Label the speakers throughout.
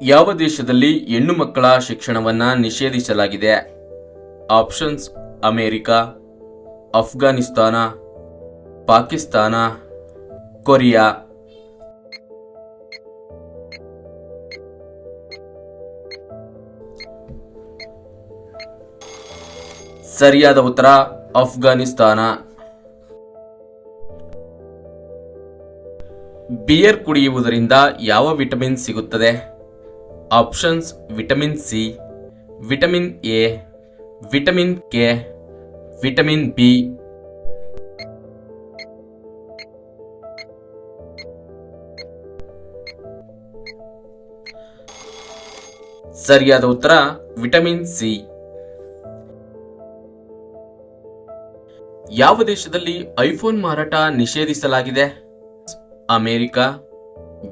Speaker 1: ಯಾವ ದೇಶದಲ್ಲಿ ಹೆಣ್ಣು ಮಕ್ಕಳ ಶಿಕ್ಷಣವನ್ನು ನಿಷೇಧಿಸಲಾಗಿದೆ? Options: America, Afghanistan, Pakistan, Korea. ಸರಿಯಾದ ಉತ್ತರ ಅಫ್ಘಾನಿಸ್ತಾನ. ಬಿಯರ್ ಕುಡಿಯುವುದರಿಂದ ಯಾವ ವಿಟಮಿನ್ ಸಿಗುತ್ತದೆ? Options: vitamin C, vitamin A, vitamin K, vitamin B. ಸರಿಯಾದ ಉತ್ತರ ವಿಟಮಿನ್ ಸಿ. ಯಾವ ದೇಶದಲ್ಲಿ ಐಫೋನ್ ಮಾರಾಟ ನಿಷೇಧಿಸಲಾಗಿದೆ? ಅಮೆರಿಕ,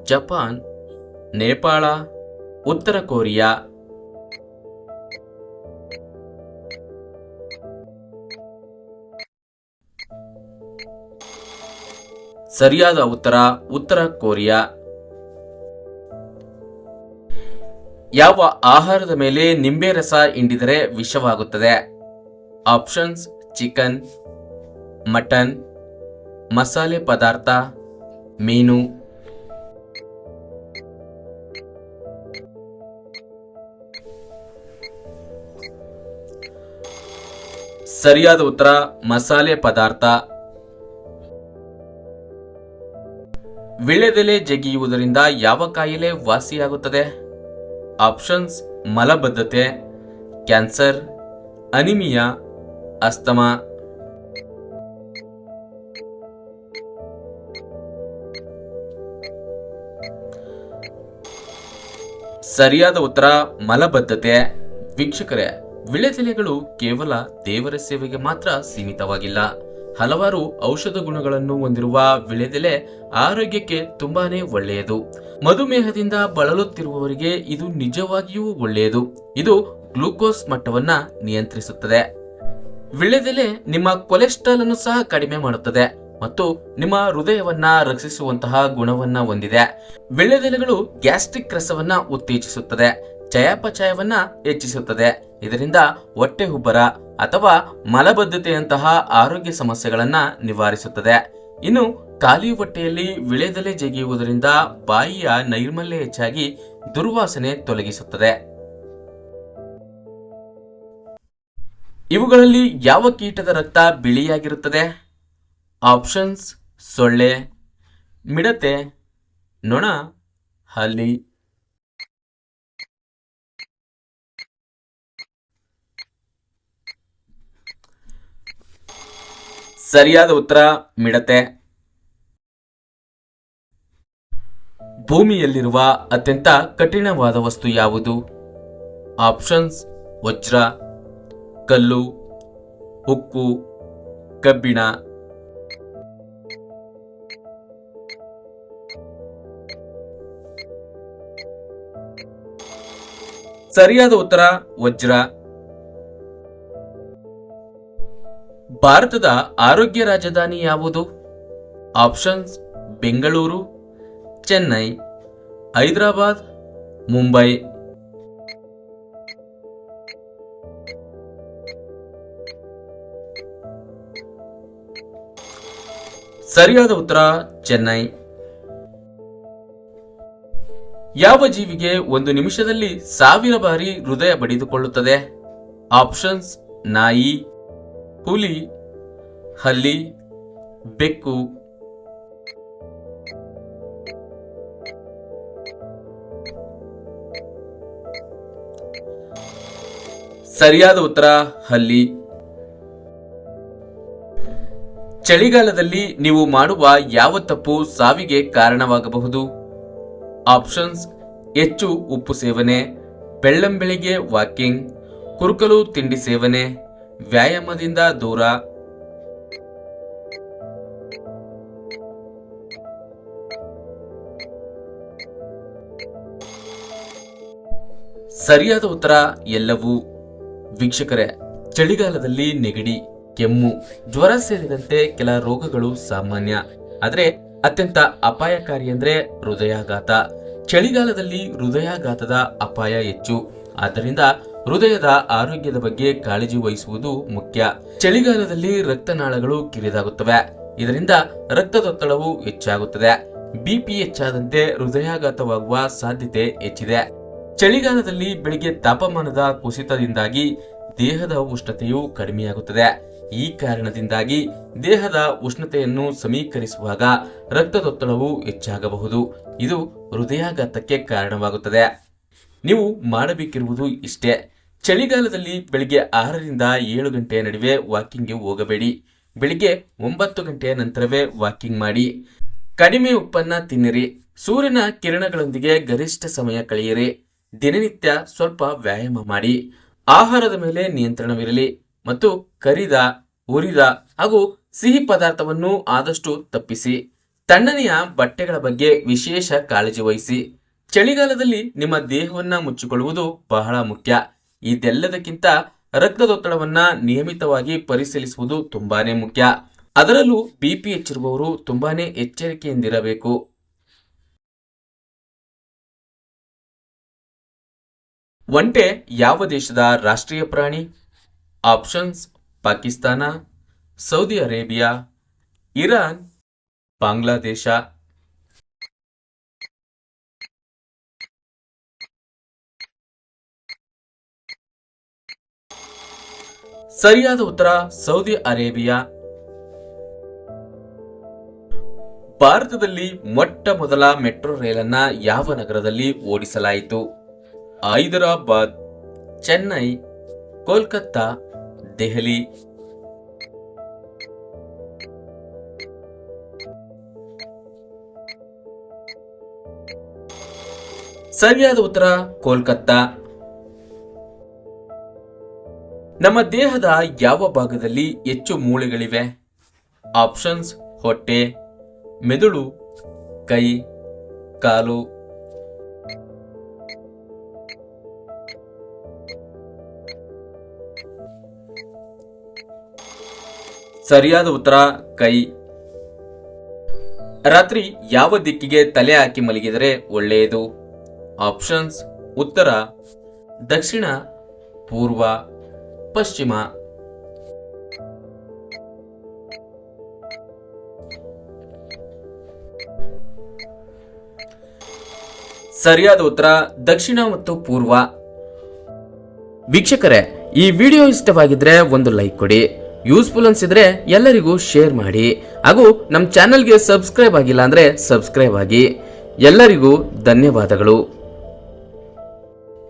Speaker 1: ಜಪಾನ್, ನೇಪಾಳ, ಉತ್ತರ ಕೊರಿಯಾ. ಸರಿಯಾದ ಉತ್ತರ ಉತ್ತರ ಕೊರಿಯಾ. ಯಾವ ಆಹಾರದ ಮೇಲೆ ನಿಂಬೆ ರಸ ಹಿಂಡಿದರೆ ವಿಷವಾಗುತ್ತದೆ? ಆಪ್ಷನ್ಸ್: ಚಿಕನ್, ಮಟನ್, ಮಸಾಲೆ ಪದಾರ್ಥ, ಮೀನು. ಸರಿಯಾದ ಉತ್ತರ ಮಸಾಲೆ ಪದಾರ್ಥ. ವಿಳ್ಯದೆಲೆ ಜಗಿಯುವುದರಿಂದ ಯಾವ ಕಾಯಿಲೆ ವಾಸಿಯಾಗುತ್ತದೆ? ಆಪ್ಷನ್ಸ್: ಮಲಬದ್ಧತೆ, ಕ್ಯಾನ್ಸರ್, ಅನಿಮಿಯಾ, ಅಸ್ತಮಾ. ಸರಿಯಾದ ಉತ್ತರ ಮಲಬದ್ಧತೆ. ವೀಕ್ಷಕರೇ, ವಿಳ್ಯದೆಲೆಗಳು ಕೇವಲ ದೇವರ ಸೇವೆಗೆ ಮಾತ್ರ ಸೀಮಿತವಾಗಿಲ್ಲ. ಹಲವಾರು ಔಷಧ ಗುಣಗಳನ್ನು ಹೊಂದಿರುವ ವಿಳ್ಯದೆಲೆ ಆರೋಗ್ಯಕ್ಕೆ ತುಂಬಾನೇ ಒಳ್ಳೆಯದು. ಮಧುಮೇಹದಿಂದ ಬಳಲುತ್ತಿರುವವರಿಗೆ ಇದು ನಿಜವಾಗಿಯೂ ಒಳ್ಳೆಯದು. ಇದು ಗ್ಲೂಕೋಸ್ ಮಟ್ಟವನ್ನ ನಿಯಂತ್ರಿಸುತ್ತದೆ. ವಿಳ್ಯದೆಲೆ ನಿಮ್ಮ ಕೊಲೆಸ್ಟ್ರಾಲ್ ಅನ್ನು ಸಹ ಕಡಿಮೆ ಮಾಡುತ್ತದೆ ಮತ್ತು ನಿಮ್ಮ ಹೃದಯವನ್ನ ರಕ್ಷಿಸುವಂತಹ ಗುಣವನ್ನ ಹೊಂದಿದೆ. ವಿಳ್ಯದೆಲೆಗಳು ಗ್ಯಾಸ್ಟ್ರಿಕ್ ರಸವನ್ನ ಉತ್ತೇಜಿಸುತ್ತದೆ, ಚಯಾಪಚಯವನ್ನ ಹೆಚ್ಚಿಸುತ್ತದೆ. ಇದರಿಂದ ಹೊಟ್ಟೆ ಉಬ್ಬರ ಅಥವಾ ಮಲಬದ್ಧತೆಯಂತಹ ಆರೋಗ್ಯ ಸಮಸ್ಯೆಗಳನ್ನ ನಿವಾರಿಸುತ್ತದೆ. ಇನ್ನು ಖಾಲಿ ಹೊಟ್ಟೆಯಲ್ಲಿ ವಿಳ್ಯದೆಲೆ ಜಗಿಯುವುದರಿಂದ ಬಾಯಿಯ ನೈರ್ಮಲ್ಯ ಹೆಚ್ಚಾಗಿ ದುರ್ವಾಸನೆ ತೊಲಗಿಸುತ್ತದೆ. ಇವುಗಳಲ್ಲಿ ಯಾವ ಕೀಟದ ರಕ್ತ ಬಿಳಿಯಾಗಿರುತ್ತದೆ? ಆಪ್ಷನ್ಸ್: ಸೊಳ್ಳೆ, ಮಿಡತೆ, ನೊಣ, ಹಲ್ಲಿ. ಸರಿಯಾದ ಉತ್ತರ ಮಿಡತೆ. ಭೂಮಿಯಲ್ಲಿರುವ ಅತ್ಯಂತ ಕಠಿಣವಾದ ವಸ್ತು ಯಾವುದು? ಆಪ್ಷನ್ಸ್: ವಜ್ರ, ಕಲ್ಲು, ಉಕ್ಕು, ಕಬ್ಬಿಣ. ಸರಿಯಾದ ಉತ್ತರ ವಜ್ರ. ಭಾರತದ ಆರೋಗ್ಯ ರಾಜಧಾನಿ ಯಾವುದು? ಆಪ್ಷನ್ಸ್: ಬೆಂಗಳೂರು, ಚೆನ್ನೈ, ಹೈದರಾಬಾದ್, ಮುಂಬೈ. ಸರಿಯಾದ ಉತ್ತರ ಚೆನ್ನೈ. ಯಾವ ಜೀವಿಗೆ ಒಂದು ನಿಮಿಷದಲ್ಲಿ 1000 ಬಾರಿ ಹೃದಯ ಬಡಿದುಕೊಳ್ಳುತ್ತದೆ? ಆಪ್ಷನ್ಸ್: ನಾಯಿ, ಹುಲಿ, ಹಲ್ಲಿ, ಬೆಕ್ಕು. ಸರಿಯಾದ ಉತ್ತರ ಹಲ್ಲಿ. ಚಳಿಗಾಲದಲ್ಲಿ ನೀವು ಮಾಡುವ ಯಾವ ತಪ್ಪು ಸಾವಿಗೆ ಕಾರಣವಾಗಬಹುದು? ಆಪ್ಷನ್ಸ್: ಹೆಚ್ಚು ಉಪ್ಪು ಸೇವನೆ, ಬೆಳ್ಳಂಬೆಳಿಗ್ಗೆ ವಾಕಿಂಗ್, ಕುರುಕಲು ತಿಂಡಿ ಸೇವನೆ, ವ್ಯಾಯಾಮದಿಂದ ದೂರ. ಸರಿಯಾದ ಉತ್ತರ ಎಲ್ಲವೂ. ವೀಕ್ಷಕರೇ, ಚಳಿಗಾಲದಲ್ಲಿ ನೆಗಡಿ, ಕೆಮ್ಮು, ಜ್ವರ ಸೇರಿದಂತೆ ಕೆಲ ರೋಗಗಳು ಸಾಮಾನ್ಯ. ಆದರೆ ಅತ್ಯಂತ ಅಪಾಯಕಾರಿ ಅಂದ್ರೆ ಹೃದಯಾಘಾತ. ಚಳಿಗಾಲದಲ್ಲಿ ಹೃದಯಾಘಾತದ ಅಪಾಯ ಹೆಚ್ಚು. ಆದ್ದರಿಂದ ಹೃದಯದ ಆರೋಗ್ಯದ ಬಗ್ಗೆ ಕಾಳಜಿ ವಹಿಸುವುದು ಮುಖ್ಯ. ಚಳಿಗಾಲದಲ್ಲಿ ರಕ್ತನಾಳಗಳು ಕಿರಿದಾಗುತ್ತವೆ. ಇದರಿಂದ ರಕ್ತದೊತ್ತಡವು ಹೆಚ್ಚಾಗುತ್ತದೆ. ಬಿಪಿ ಹೆಚ್ಚಾದಂತೆ ಹೃದಯಾಘಾತವಾಗುವ ಸಾಧ್ಯತೆ ಹೆಚ್ಚಿದೆ. ಚಳಿಗಾಲದಲ್ಲಿ ಬೆಳಿಗ್ಗೆ ತಾಪಮಾನದ ಕುಸಿತದಿಂದಾಗಿ ದೇಹದ ಉಷ್ಣತೆಯು ಕಡಿಮೆಯಾಗುತ್ತದೆ. ಈ ಕಾರಣದಿಂದಾಗಿ ದೇಹದ ಉಷ್ಣತೆಯನ್ನು ಸಮೀಕರಿಸುವಾಗ ರಕ್ತದೊತ್ತಡವು ಹೆಚ್ಚಾಗಬಹುದು. ಇದು ಹೃದಯಾಘಾತಕ್ಕೆ ಕಾರಣವಾಗುತ್ತದೆ. ನೀವು ಮಾಡಬೇಕಿರುವುದು ಇಷ್ಟೇ: ಚಳಿಗಾಲದಲ್ಲಿ ಬೆಳಿಗ್ಗೆ 6ರಿಂದ 7 ಗಂಟೆಯ ನಡುವೆ ವಾಕಿಂಗ್ಗೆ ಹೋಗಬೇಡಿ. ಬೆಳಿಗ್ಗೆ 9 ಗಂಟೆಯ ನಂತರವೇ ವಾಕಿಂಗ್ ಮಾಡಿ. ಕಡಿಮೆ ಉಪ್ಪನ್ನ ತಿನ್ನಿರಿ. ಸೂರ್ಯನ ಕಿರಣಗಳೊಂದಿಗೆ ಗರಿಷ್ಠ ಸಮಯ ಕಳೆಯಿರಿ. ದಿನನಿತ್ಯ ಸ್ವಲ್ಪ ವ್ಯಾಯಾಮ ಮಾಡಿ. ಆಹಾರದ ಮೇಲೆ ನಿಯಂತ್ರಣವಿರಲಿ ಮತ್ತು ಕರಿದ, ಹುರಿದ ಹಾಗೂ ಸಿಹಿ ಪದಾರ್ಥವನ್ನು ಆದಷ್ಟು ತಪ್ಪಿಸಿ. ತಣ್ಣನೆಯ ಬಟ್ಟೆಗಳ ಬಗ್ಗೆ ವಿಶೇಷ ಕಾಳಜಿ ವಹಿಸಿ. ಚಳಿಗಾಲದಲ್ಲಿ ನಿಮ್ಮ ದೇಹವನ್ನ ಮುಚ್ಚಿಕೊಳ್ಳುವುದು ಬಹಳ ಮುಖ್ಯ. ಇದೆಲ್ಲದಕ್ಕಿಂತ ರಕ್ತದೊತ್ತಡವನ್ನ ನಿಯಮಿತವಾಗಿ ಪರಿಶೀಲಿಸುವುದು ತುಂಬಾನೇ ಮುಖ್ಯ. ಅದರಲ್ಲೂ ಬಿಪಿ ಹೆಚ್ಚಿರುವವರು ತುಂಬಾನೇ ಎಚ್ಚರಿಕೆಯಿಂದಿರಬೇಕು. ಒಂಟೆ ಯಾವ ದೇಶದ ರಾಷ್ಟ್ರೀಯ ಪ್ರಾಣಿ? Options: Pakistan, Saudi Arabia, Iran, Bangladesh. ಸರಿಯಾದ ಉತ್ತರ ಸೌದಿ ಅರೇಬಿಯಾ. ಭಾರತದಲ್ಲಿ ಮೊಟ್ಟ ಮೊದಲ ಮೆಟ್ರೋ ರೈಲನ್ನ ಯಾವ ನಗರದಲ್ಲಿ ಓಡಿಸಲಾಯಿತು? ಹೈದರಾಬಾದ್, ಚೆನ್ನೈ, ಕೋಲ್ಕತ್ತಾ, ದೆಹಲಿ. ಸರಿಯಾದ ಉತ್ತರ ಕೋಲ್ಕತ್ತಾ. ನಮ್ಮ ದೇಹದ ಯಾವ ಭಾಗದಲ್ಲಿ ಹೆಚ್ಚು ಮೂಳೆಗಳಿವೆ? ಆಪ್ಷನ್ಸ್: ಹೊಟ್ಟೆ, ಮೆದುಳು, ಕೈ, ಕಾಲು. ಸರಿಯಾದ ಉತ್ತರ ಕೈ. ರಾತ್ರಿ ಯಾವ ದಿಕ್ಕಿಗೆ ತಲೆ ಹಾಕಿ ಮಲಗಿದರೆ ಒಳ್ಳೆಯದು? ಆಪ್ಷನ್ಸ್: ಉತ್ತರ, ದಕ್ಷಿಣ, ಪೂರ್ವ, ಪಶ್ಚಿಮ. ಸರಿಯಾದ ಉತ್ತರ ದಕ್ಷಿಣ ಮತ್ತು ಪೂರ್ವ. ವೀಕ್ಷಕರೇ, ಈ ವಿಡಿಯೋ ಇಷ್ಟವಾಗಿದ್ರೆ ಒಂದು ಲೈಕ್ ಕೊಡಿ. ಯೂಸ್ಫುಲ್ ಅನ್ಸಿದ್ರೆ ಎಲ್ಲರಿಗೂ ಶೇರ್ ಮಾಡಿ. ಹಾಗೂ ನಮ್ಮ ಚಾನೆಲ್ಗೆ ಸಬ್ಸ್ಕ್ರೈಬ್ ಆಗಿಲ್ಲ ಅಂದ್ರೆ ಸಬ್ಸ್ಕ್ರೈಬ್ ಆಗಿ. ಎಲ್ಲರಿಗೂ ಧನ್ಯವಾದಗಳು.